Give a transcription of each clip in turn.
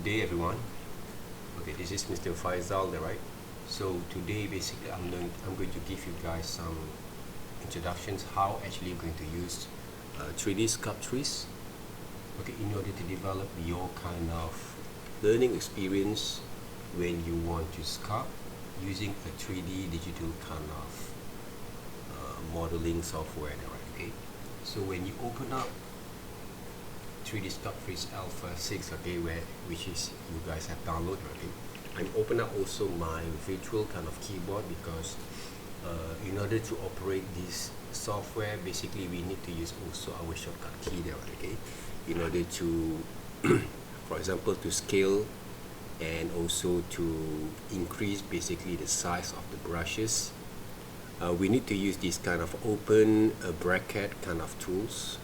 Good day, everyone. Okay, this is Mr. Faisal, right? So today, basically, I'm going to give you guys some introductions how actually you're going to use 3D sculptures. Okay, in order to develop your kind of learning experience when you want to sculpt using a 3D digital kind of modeling software, right? Okay, so when you open up 3D Sculptris Alpha 6, okay, which is you guys have downloaded, okay, I'm open up also my virtual kind of keyboard because in order to operate this software, basically we need to use also our shortcut key there, okay, in order to for example to scale and also to increase basically the size of the brushes. We need to use this kind of open bracket kind of tools,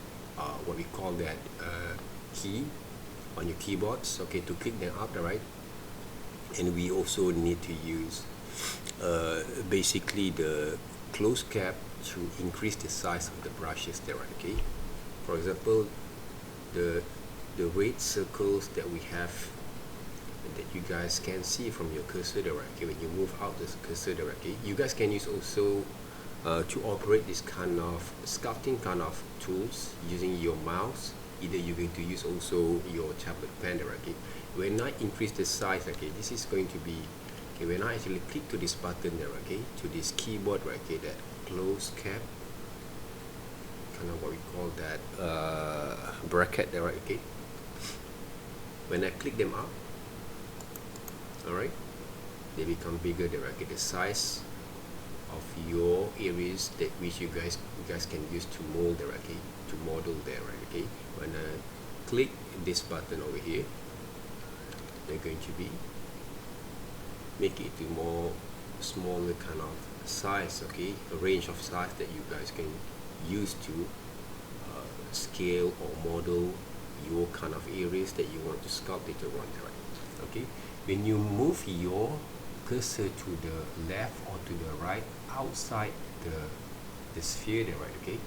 what we call that key on your keyboards, okay, to click them up, right? And we also need to use basically the close cap to increase the size of the brushes there, okay? For example, the red circles that we have that you guys can see from your cursor there, okay, when you move out the cursor there, okay, you guys can use also to operate this kind of sculpting kind of tools using your mouse. Either you're going to use also your tablet pen there, okay. When I increase the size, okay, this is going to be, okay, when I actually click to this button there, okay, to this keyboard right, okay, that close cap, kind of what we call that bracket there, right, okay. When I click them up, alright, they become bigger there, okay. The size of your areas that which you guys can use to mold there, okay, to model there, right, okay. When I click this button over here, they're going to be make it to more smaller kind of size, okay, a range of size that you guys can use to scale or model your kind of areas that you want to sculpt later on, right? Okay, when you move your cursor to the left or to the right outside the sphere there, right, okay,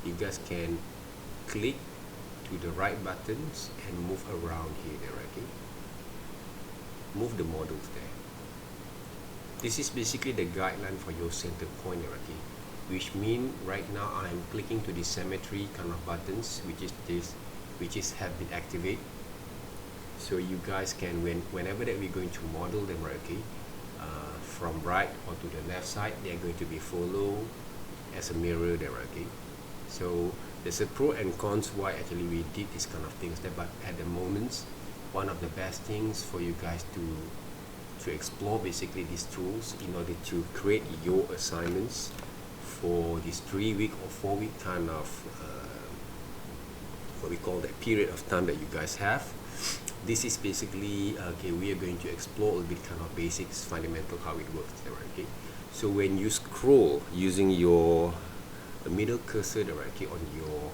you guys can click to the right buttons and move around here there, okay, move the models there. This is basically the guideline for your center point there, okay, which mean right now I'm clicking to the symmetry kind of buttons, which is have been activated. So you guys can, whenever that we're going to model them, right, okay, from right or to the left side, they're going to be follow as a mirror there, okay. So there's a pro and cons why actually we did this kind of things there, but at the moment, one of the best things for you guys to explore basically these tools in order to create your assignments for this 3-week or 4-week kind of what we call that period of time that you guys have. This is basically, okay, we are going to explore a little bit kind of basics, fundamental how it works there, okay. So when you scroll using your middle cursor there, okay, on your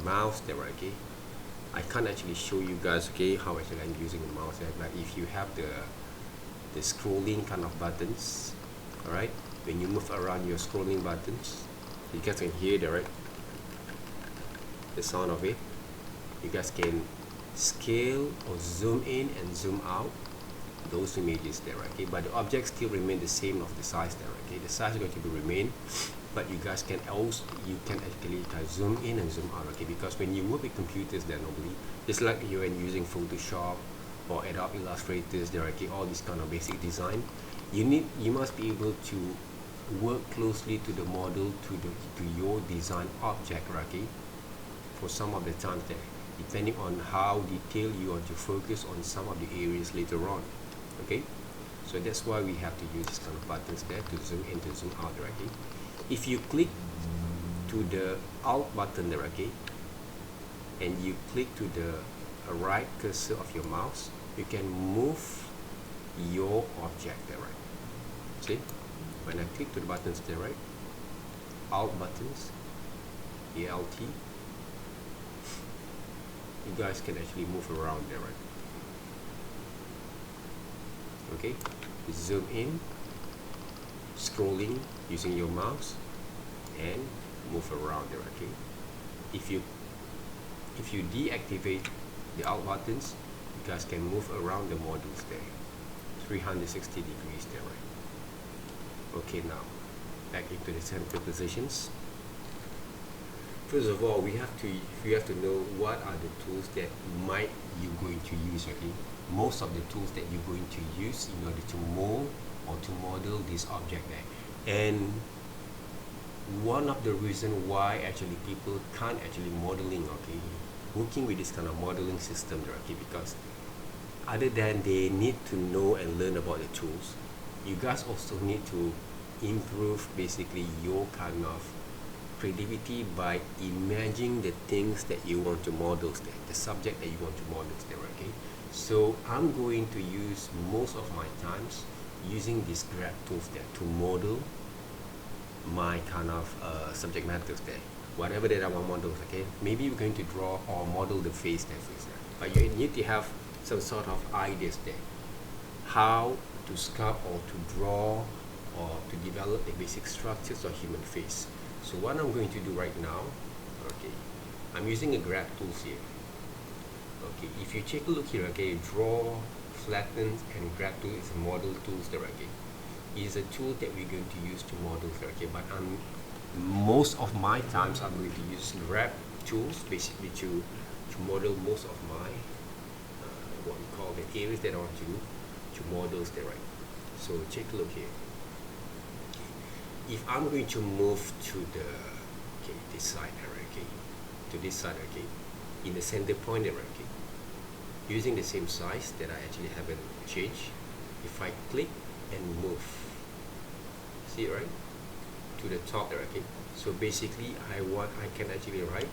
mouse there, okay, I can't actually show you guys, okay, how actually I'm using the mouse there, but if you have the scrolling kind of buttons, alright, when you move around your scrolling buttons, you guys can hear the, right, the sound of it. You guys can scale or zoom in and zoom out those images there, okay, but the objects still remain the same of the size there, okay. The size is going to be remain, but you guys can also, you can actually zoom in and zoom out, okay, because when you work with computers there normally, just like you are using Photoshop or Adobe Illustrators there, okay, all this kind of basic design, you must be able to work closely to the model, to your design object, okay, for some of the times there, depending on how detailed you want to focus on some of the areas later on, okay. So that's why we have to use this kind of buttons there to zoom in, to zoom out, okay. If you click to the Alt button there, okay, and you click to the right cursor of your mouse, you can move your object there, right. See, when I click to the buttons there, right, Alt buttons, ALT, you guys can actually move around there, right. Okay, zoom in, scrolling using your mouse, and move around there, okay. If you deactivate the alt buttons, you guys can move around the modules there, 360 degrees there, right? Okay, now back into the center positions. First of all, we have to know what are the tools that might you're going to use. Okay, most of the tools that you're going to use in order to mold or to model this object there. And one of the reasons why actually people can't actually modeling, okay, working with this kind of modeling system there, okay, because other than they need to know and learn about the tools, you guys also need to improve basically your kind of creativity by imagining the things that you want to model there, the subject that you want to model there, okay? So I'm going to use most of my times using these grab tools there to model my kind of subject matters there, whatever that I want to model, okay? Maybe we're going to draw or model the face there first, but you need to have some sort of ideas there, how to sculpt or to draw or to develop the basic structures of human face. So what I'm going to do right now, okay, I'm using a grab tools here. Okay, if you take a look here, okay, draw, flatten, and grab tool is a model tools there, okay. It is a tool that we're going to use to model there, okay. But most of my times I'm going to use grab tools basically to model most of my what we call the areas that I want to model there, right. So take a look here. If I'm going to move to the this side here, okay, to this side, okay, in the center point there, okay, using the same size that I actually haven't changed, if I click and move, see it, right, to the top there, okay. So basically I can actually write,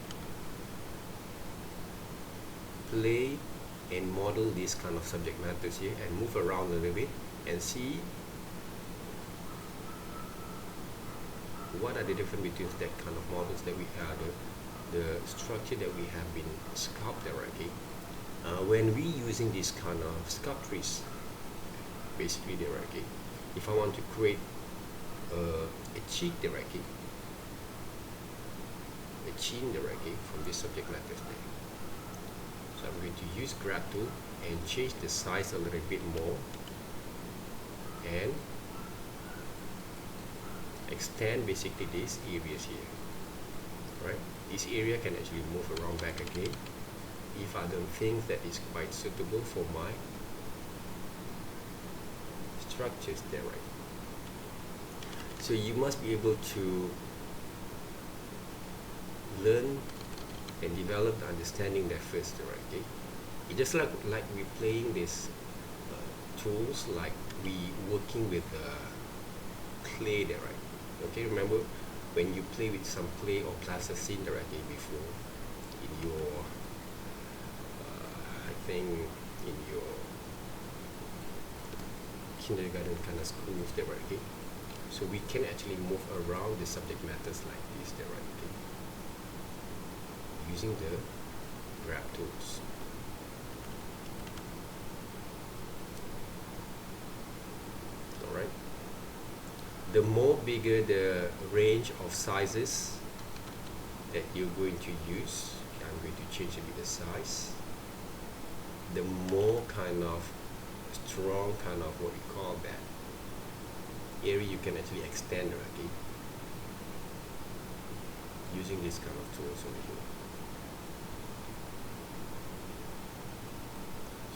play and model this kind of subject matters here and move around a little bit and see what are the difference between that kind of models that we have, the structure that we have been sculpted, okay. When we using this kind of sculptures, basically there, okay, if I want to create a cheek there, okay, a chin there, okay, from this subject matter there. So I'm going to use grab tool and change the size a little bit more and extend basically these areas here, right. This area can actually move around back again if I don't think that is quite suitable for my structures there, right. So you must be able to learn and develop the understanding that first, right, okay. It's just like we playing these tools, like we working with clay there, right. Okay, remember when you play with some clay or plasticine directly before in your I think in your kindergarten kind of schools there, right, okay. So we can actually move around the subject matters like this there, right, okay, using the grab tools. Alright. The more bigger the range of sizes that you're going to use, I'm going to change a bit the size, the more kind of strong kind of what we call that area you can actually extend, okay, using this kind of tools over here.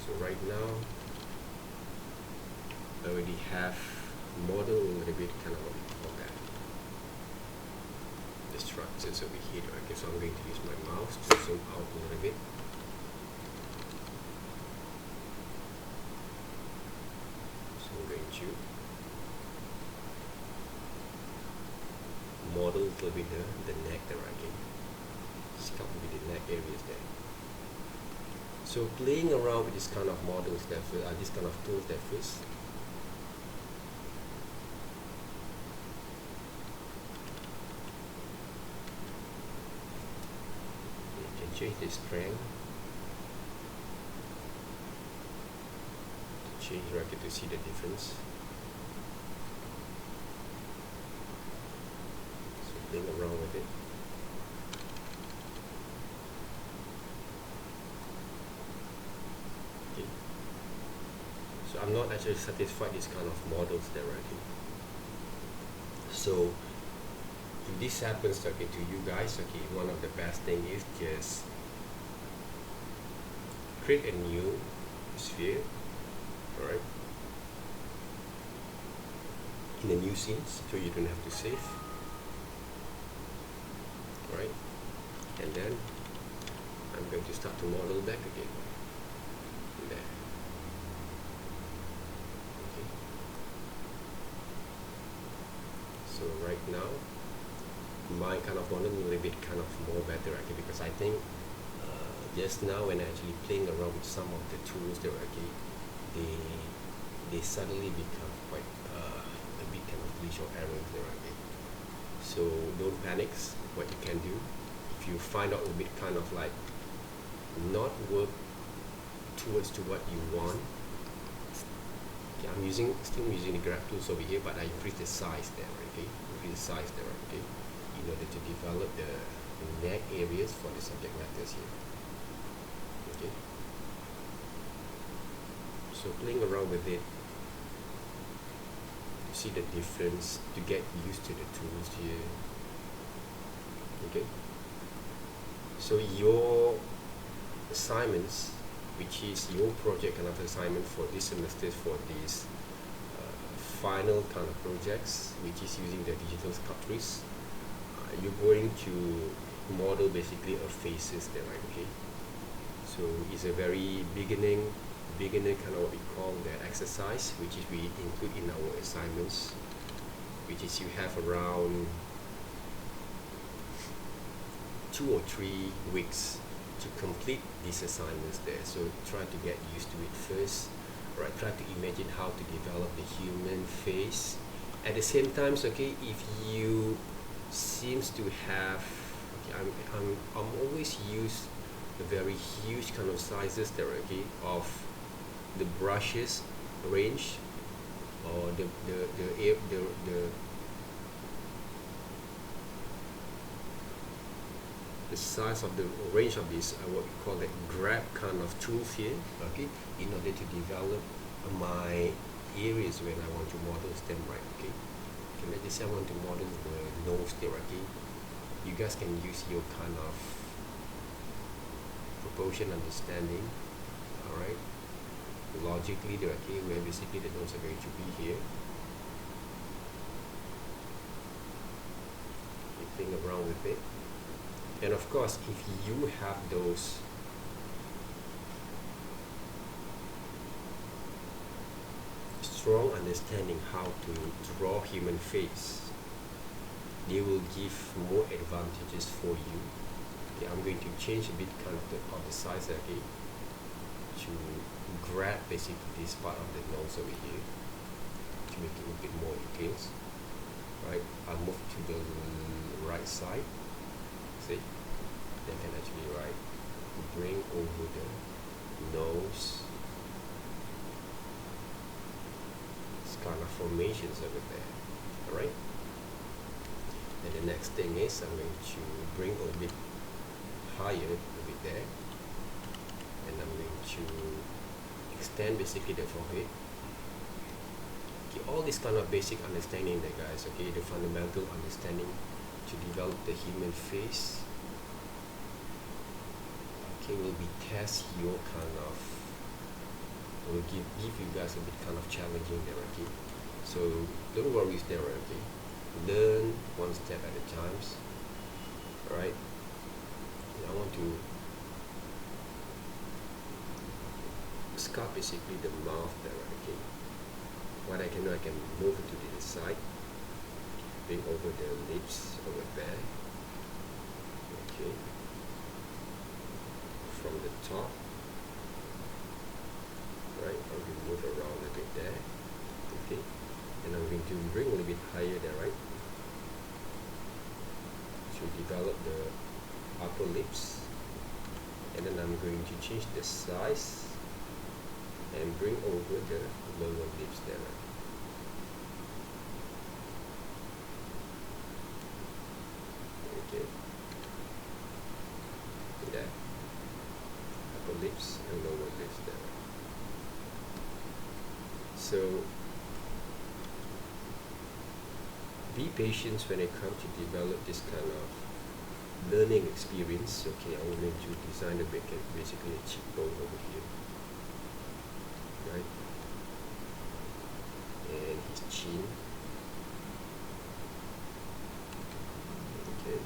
So right now I already have model a little bit kind of what we call that, the structures over here, okay. So I'm going to use my mouse to zoom out a little bit. So I'm going to model a little bit the neck there, okay, sculpt with the neck areas there. So playing around with this kind of models there, this kind of tools there first. Change the strength, change bracket to see the difference. So playing around with it. I'm not actually satisfied with this kind of models there, okay. So if this happens, okay, to you guys, okay, one of the best thing is just create a new sphere, alright, in a new scene, so you don't have to save, right? And then I'm going to start to model back again. There. Okay. So right now, my kind of model will be kind of more better, okay, because I think just now when I actually playing around with some of the tools there, okay, they suddenly become quite a bit kind of visual errors there, okay. So don't panic. What you can do, if you find out a bit kind of like not work towards to what you want, okay, I'm still using the graph tools over here, but I increase the size there, okay, okay, in order to develop the neck areas for the subject matters here. Okay. So playing around with it, you see the difference, to get used to the tools here. Okay. So your assignments, which is your project kind of assignment for this semester, for these final kind of projects, which is using the digital sculptures, you're going to model basically a faces there, right? Okay. So it's a very beginner kind of what we call the exercise, which is we include in our assignments, which is you have around 2 or 3 weeks to complete these assignments there. So try to get used to it first, right? Try to imagine how to develop the human face. At the same time, okay, if you seems to have, okay, I'm always use a very huge kind of sizes there, okay, of the brushes range, or the size of the range of this what we call the grab kind of tools here, okay, in order to develop my areas when I want to model them, right? Okay, let's say I want to model the nose there, okay. You guys can use your kind of proportion understanding, alright, logically there, okay, where basically the nose are going to be here. You think around with it, and of course if you have those strong understanding how to draw human face, they will give more advantages for you. Okay, I'm going to change a bit kind of the size, okay, to grab basically this part of the nose over here to make it a bit more details, right? I'll move to the right side, see, then can actually bring over the nose, this kind of formations over there, alright? And the next thing is I'm going to bring a bit higher a bit there, and I'm going to extend basically the forehead. Okay, all this kind of basic understanding there, guys, okay, the fundamental understanding to develop the human face, okay, will be test your kind of, will give you guys a bit kind of challenging there, okay. So don't worry there, okay. Learn one step at a time, alright. I want to sculpt basically the mouth there, okay. What I can do, I can move it to the side, bring over the lips over there, okay, from the top, right, I'll move around a bit there, okay, and I'm going to bring a little bit higher there, right, to develop the upper lips, and then I'm going to change the size and bring over the lower lips there. Okay, there, upper lips and lower lips there. So be patient when it comes to develop this kind of learning experience. Okay, I'm going to design the basically a cheekbone over here, right? And his chin. Okay.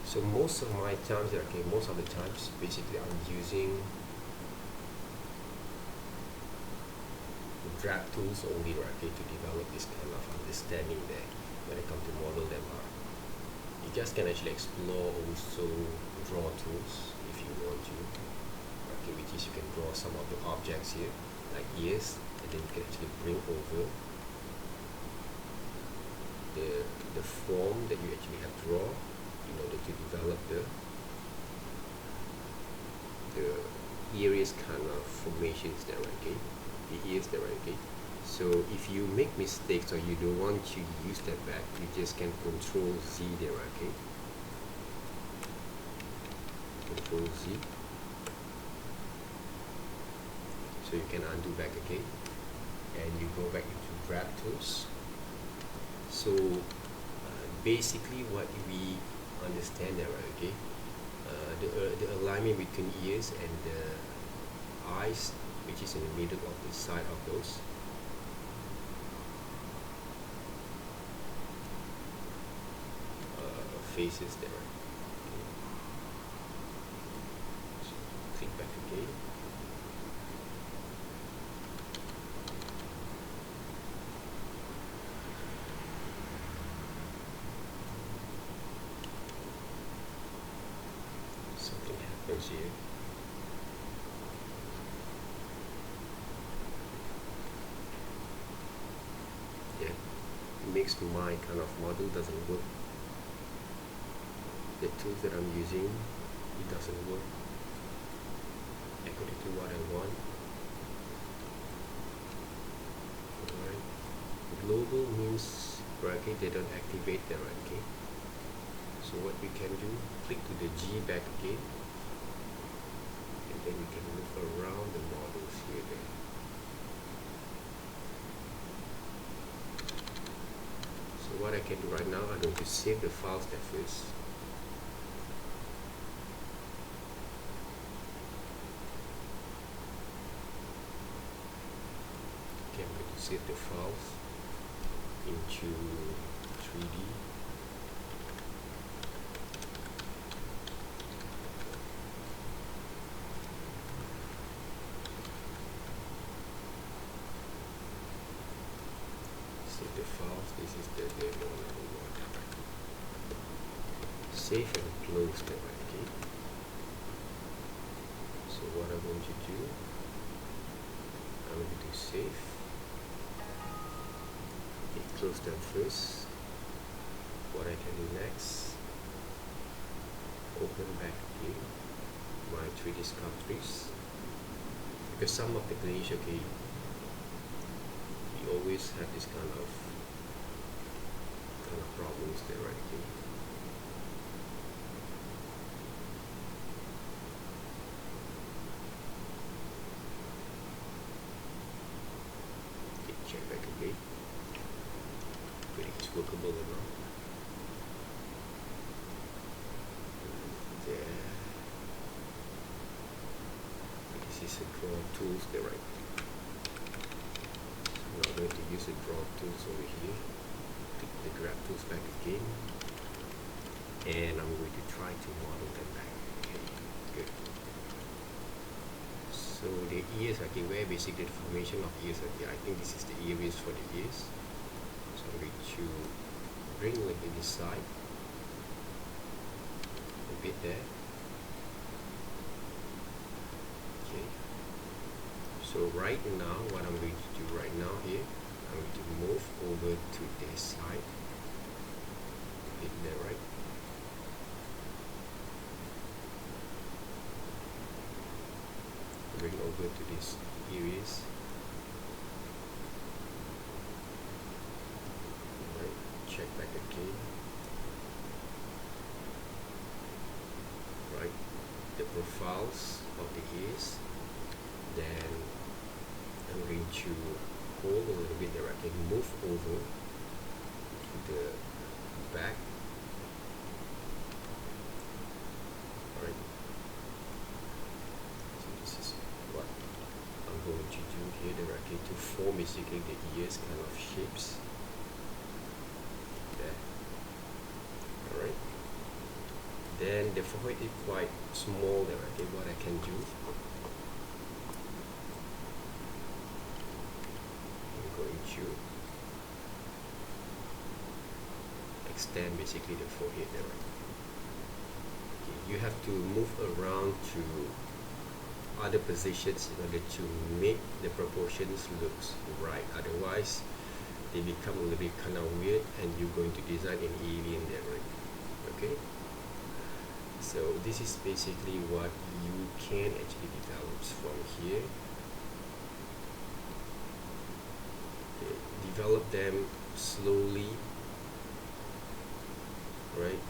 So most of the times, basically I'm using drag tools only, right? Okay, to develop this kind of understanding there when it comes to model them out. You just can actually explore also draw tools if you want to. Okay, which is you can draw some of the objects here, like ears, and then you can actually bring over the form that you actually have draw in order to develop the ears kind of formations there, right? Okay, the ears there, right? Okay. So if you make mistakes or you don't want to use that back, you just can Control Z there, right? Okay. Control Z. So you can undo back again, and you go back into grab tools. So basically what we understand there, right? Okay, the alignment between ears and the eyes, which is in the middle of the side of those. Faces there. Okay. So click back again. Something happens here. Yeah, makes my kind of model doesn't work. The tools that I'm using, it doesn't work according to what I want. Alright. Global means, right, okay, they don't activate there, right? Okay. So what we can do, click to the G back again, and then we can move around the models here then. So what I can do right now, I'm going to save the files there first. Save the files into 3D. Save the files. This is the demo number 1. Save and close them. Okay. So what I'm going to do, I'm going to save. Close them first. What I can do next, open back again my 3D sculptures, because some of the glitch, okay, you always have this kind of problems there, right? Okay. Okay, check back again. It's workable or not. There. This is a draw tools there, right? So I'm not going to use the draw tools over here. Click the grab tools back again, and I'm going to try to model them back. Okay, good. So the ears, okay, where basically the formation of ears, okay, I think this is the ears for the ears. So I'm going to bring like this side a bit there. Okay. So right now, what I'm going to do right now here, I'm going to move over to this side. A bit there, right? Bring over to this areas. Check back again. Right, the profiles of the ears. Then I'm going to hold a little bit there. I can move over to the back. Alright. So this is what I'm going to do here directly to form basically the ears kind of shapes. There. Alright. Then the forehead is quite small there. Okay, what I can do, I'm going to extend basically the forehead there. Okay, you have to move around to other positions in order to make the proportions looks right. Otherwise, they become a little bit kind of weird, and you're going to design an alien there, right? Okay. So this is basically what you can actually develop from here. Okay. Develop them slowly, right?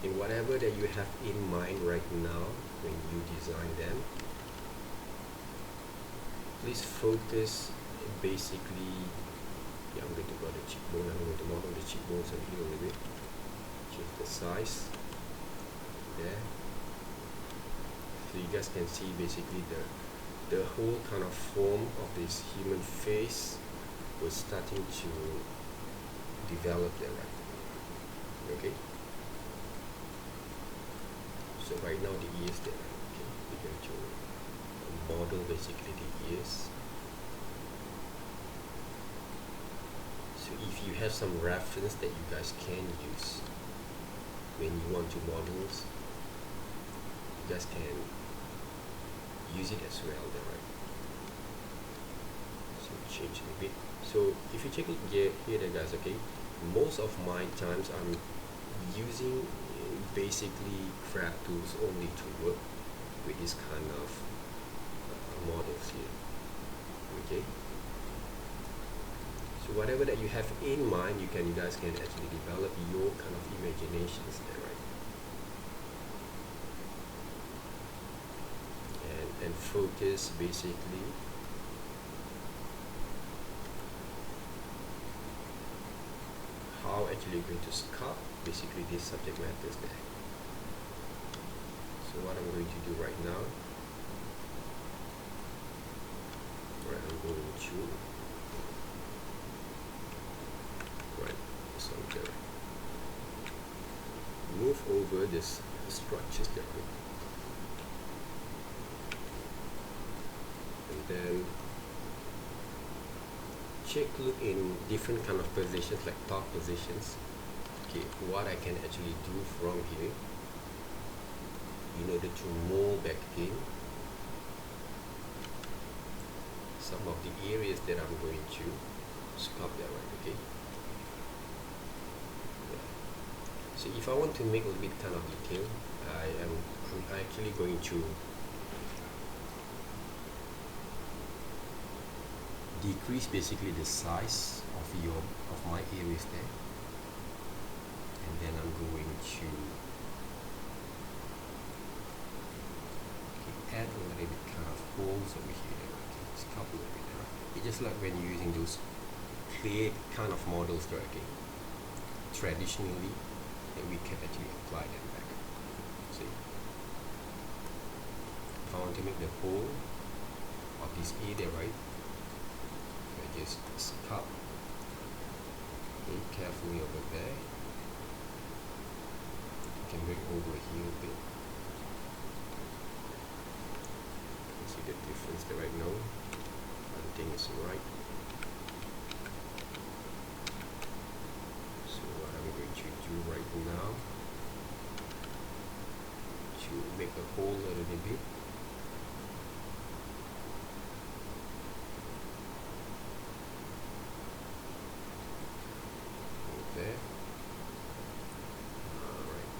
And whatever that you have in mind right now when you design them, please focus basically. Yeah, I'm going to draw the cheekbone. I'm going to model the cheekbones a little bit. Change the size there. So you guys can see basically the whole kind of form of this human face was starting to develop there, right? Okay. So right now the ears there. Okay, we're going to model basically the ears. So if you have some reference that you guys can use when you want to models, you guys can use it as well there, right? So change a bit. So if you check it here there guys, okay, most of my times I'm using basically craft tools only to work with this kind of models here. Okay, so whatever that you have in mind, you guys can actually develop your kind of imaginations there, right? And focus basically how actually you're going to sculpt basically these subject matters there. So what I'm going to do right now, I'm going to move over this structures there, and then look in different kind of positions, like top positions. Okay, what I can actually do from here in order to mold back in some of the areas that I'm going to sculpt there, right? Okay. Yeah. So if I want to make a little bit kind of detail, I'm actually going to decrease basically the size of my areas there, and then I'm going to add a little bit kind of holes over here. Okay, sculpt a little bit there. It's just like when you're using those clay kind of models there. Okay, traditionally, and we can actually apply them back. See, if I want to make the hole of this area, right? Just sculpt very carefully over there. You can bring over here a bit. You see the difference there right now. Everything is right. So what I'm going to do right now to make a hole a little bit. There. Alright.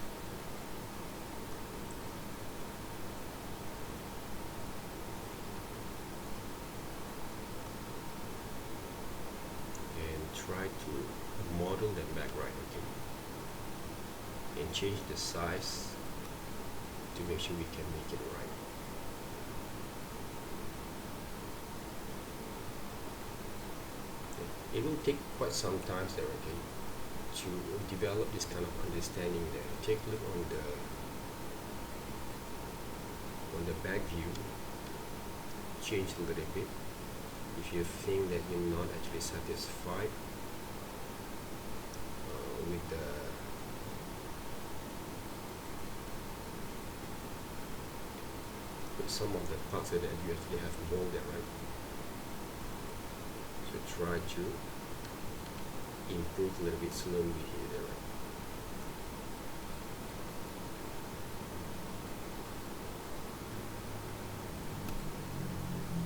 And try to can change the size to make sure we can make it right. It will take quite some time there, okay, to develop this kind of understanding there. Take a look on the back view, change a little bit. If you think that you're not actually satisfied with some of the parts that you actually have more there, right? So try to improve a little bit slowly here, there, right?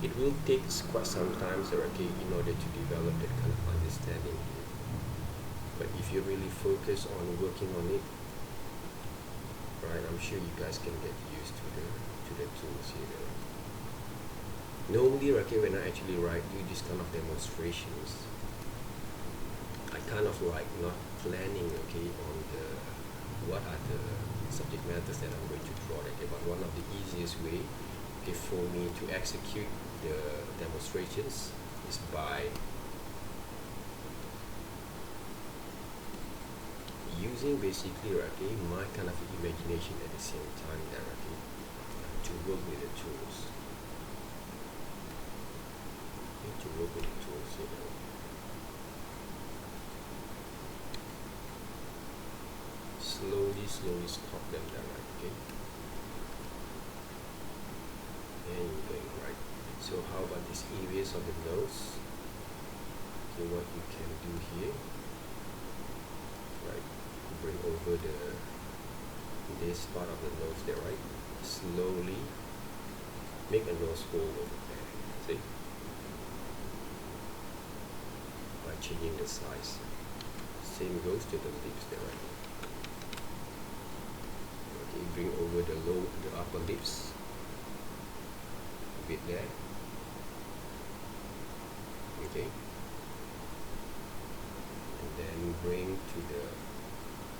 It will take quite some time, okay, in order to develop that kind of understanding here. But if you really focus on working on it, right, I'm sure you guys can get used to the tools here. Right? Normally, okay, when I actually do this kind of demonstrations, I kind of like not planning, okay, on what are the subject matters that I'm going to draw, okay, but one of the easiest way, okay, for me to execute the demonstrations is by using basically, okay, my kind of imagination at the same time there, okay, to work with the tools. To work with the tools, you know. Slowly stop them there, right, okay? And you're going right. So how about these areas of the nose? Okay, what you can do here, right? Bring over this part of the nose there, right? Slowly make a nose hole over there. See? By changing the size. Same goes to the lips there, right? Okay, bring over the upper lips a bit there. Okay. And then bring to the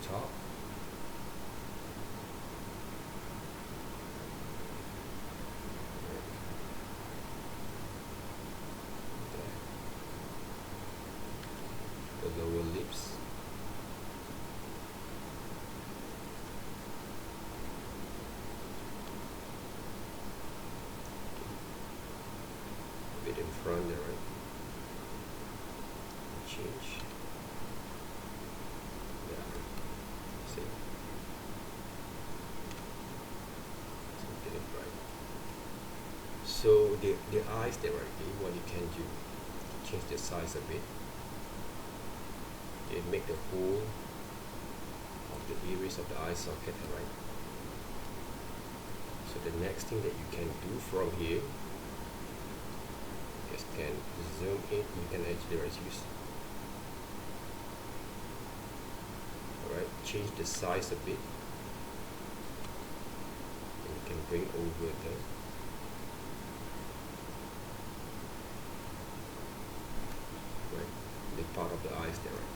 top. The lower lips. A bit in front there, right? Change. Yeah. See? So get it right. So the eyes there, right? Okay, what you can do, change the size a bit. Okay, make the whole of the iris of the eye socket, right? So the next thing that you can do from here, just can zoom in. You can actually use. Alright, change the size a bit. And you can bring over the part of the eyes there. Right?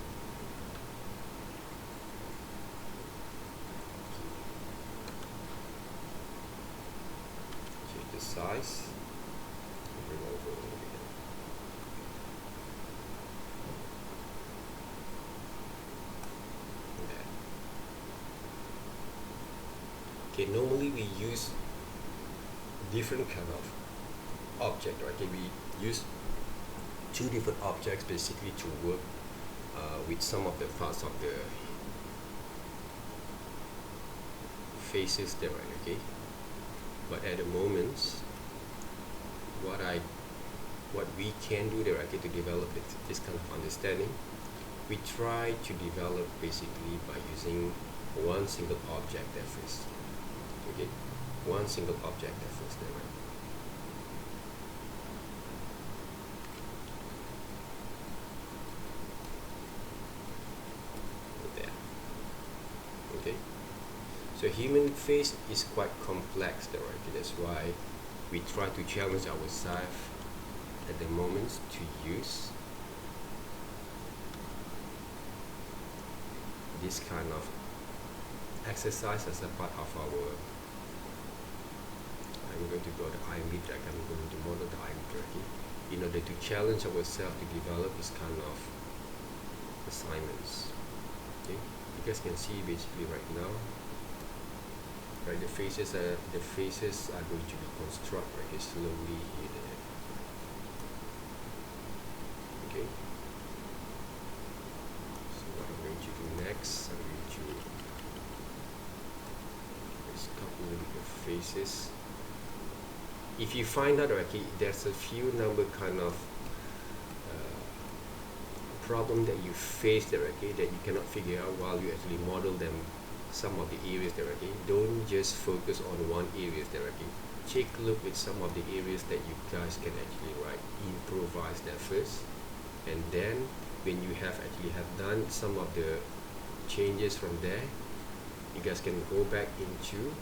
Change the size. And bring over a little bit. Okay, normally we use different kind of object, right? Okay, we use two different objects basically to work with some of the parts of the faces there, right? Okay, but at the moment, what we can do there, okay, to develop this kind of understanding, we try to develop basically by using one single object at first. Okay, one single object at first there, right? There. Okay. So human face is quite complex there, right? That's why we try to challenge ourselves at the moment to use this kind of exercise as a part of our, I'm going to go to iron lead drag, I'm going to model the iron lead drag in order to challenge ourselves to develop this kind of assignments. Okay, you guys can see basically right now, right, the faces are going to be construct right here slowly here there. Okay, so what I'm going to do next, I'm going to just copy the faces. If you find out, okay, there's a few number kind of problem that you face there, okay, that you cannot figure out while you actually model them, some of the areas there, okay, don't just focus on one area there, okay, take a look at some of the areas that you guys can actually improvise that first, and then when you have done some of the changes from there, you guys can go back into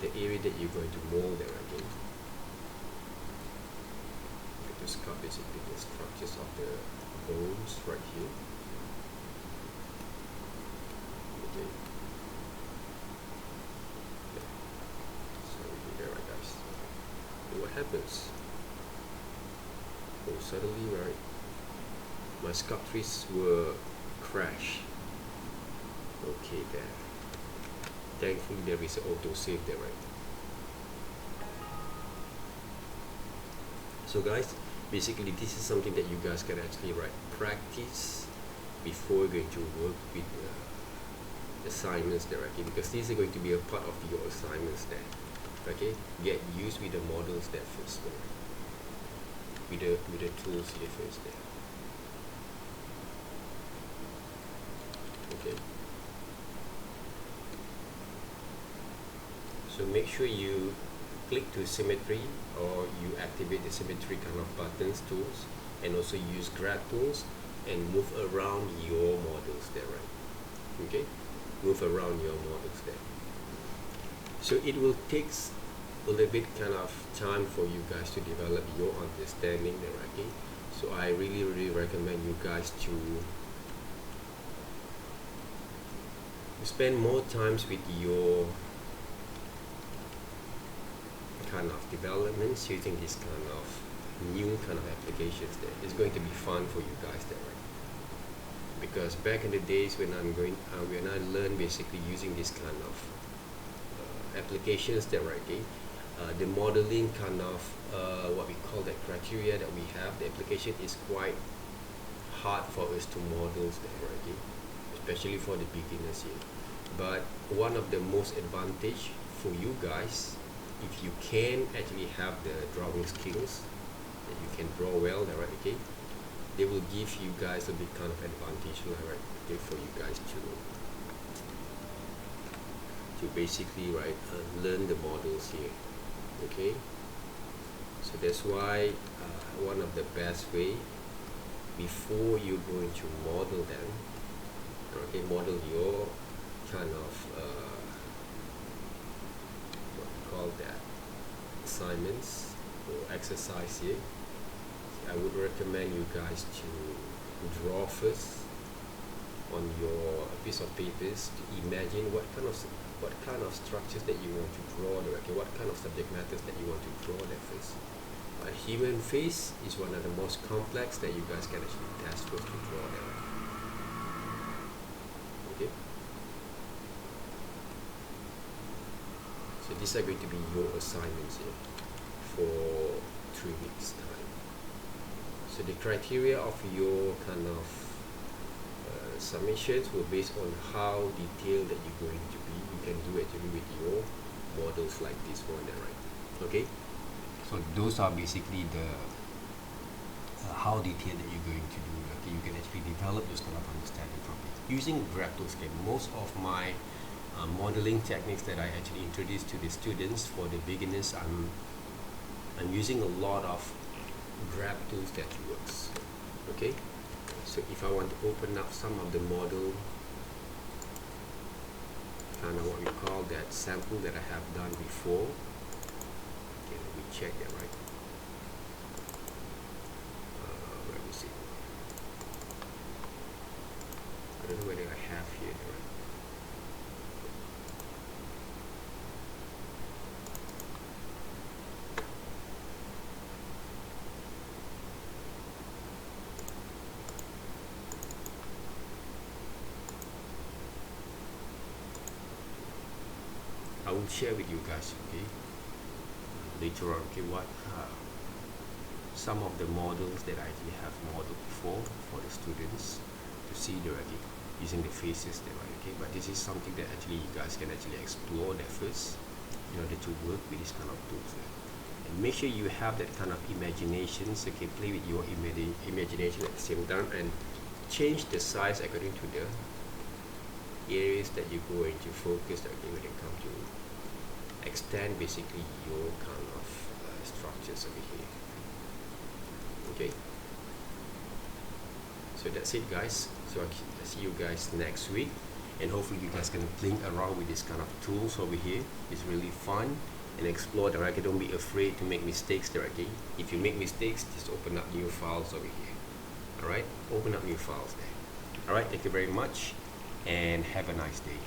the area that you're going to mold there, okay. Just copy basically the structures of the bones right here. Okay. So there, right, guys. And what happens? Oh, suddenly, right, my sculptures were crash. Okay, there. Thankfully, there is an auto save there, right? So, guys, basically this is something that you guys can actually practice before going to work with assignments there, okay, because these are going to be a part of your assignments there, okay. Get used with the models there first, with the tools here first there, okay. So make sure you click to symmetry, or you activate the symmetry kind of buttons tools, and also use grab tools and move around your models there, right, okay, move around your models there. So it will take a little bit kind of time for you guys to develop your understanding there, okay. So I really recommend you guys to spend more times with your kind of developments using this kind of new kind of applications there. It's going to be fun for you guys there, right? Because back in the days when when I learned basically using this kind of applications there, right, okay, the modeling kind of what we call the criteria that we have, the application is quite hard for us to model there, right, okay, especially for the beginners here. But one of the most advantage for you guys, if you can actually have the drawing skills, that you can draw well, right, okay, they will give you guys a big kind of advantage, right, okay, for you guys to basically learn the models here, okay. So that's why one of the best way before you're going to model them, okay, model your kind of what we call that assignments or exercise here, I would recommend you guys to draw first on your piece of papers, to imagine what kind of structures that you want to draw there, okay, what kind of subject matters that you want to draw there first. A human face is one of the most complex that you guys can actually test first to draw there, okay. So these are going to be your assignments here for 3 weeks time. So the criteria of your kind of submissions will based on how detailed that you're going to be. You can do it with your models like this one there, right, okay. So those are basically the how detailed that you're going to do, okay. You can actually develop this kind of understanding from it using graph tools. Okay, most of my modeling techniques that I actually introduce to the students for the beginners, I'm using a lot of graph tools that works, okay. So if I want to open up some of the model, kind of what we call that sample that I have done before, okay, let me check that, right. Let me see, I don't know whether I have here, right. I will share with you guys, okay, later on, okay, what some of the models that I actually have modeled before for the students to see directly using the faces there, right? Okay, but this is something that actually you guys can actually explore that first in order to work with this kind of tools there. And make sure you have that kind of imaginations, okay, play with your imagination at the same time and change the size according to the areas that you go into focus, okay, when it comes to extend basically your kind of structures over here. Okay, so that's it, guys. So I'll see you guys next week, and hopefully you guys can play around with this kind of tools over here. It's really fun and explore directly. Don't be afraid to make mistakes directly. If you make mistakes, just open up new files over here. Alright, open up new files there. Alright, thank you very much and have a nice day.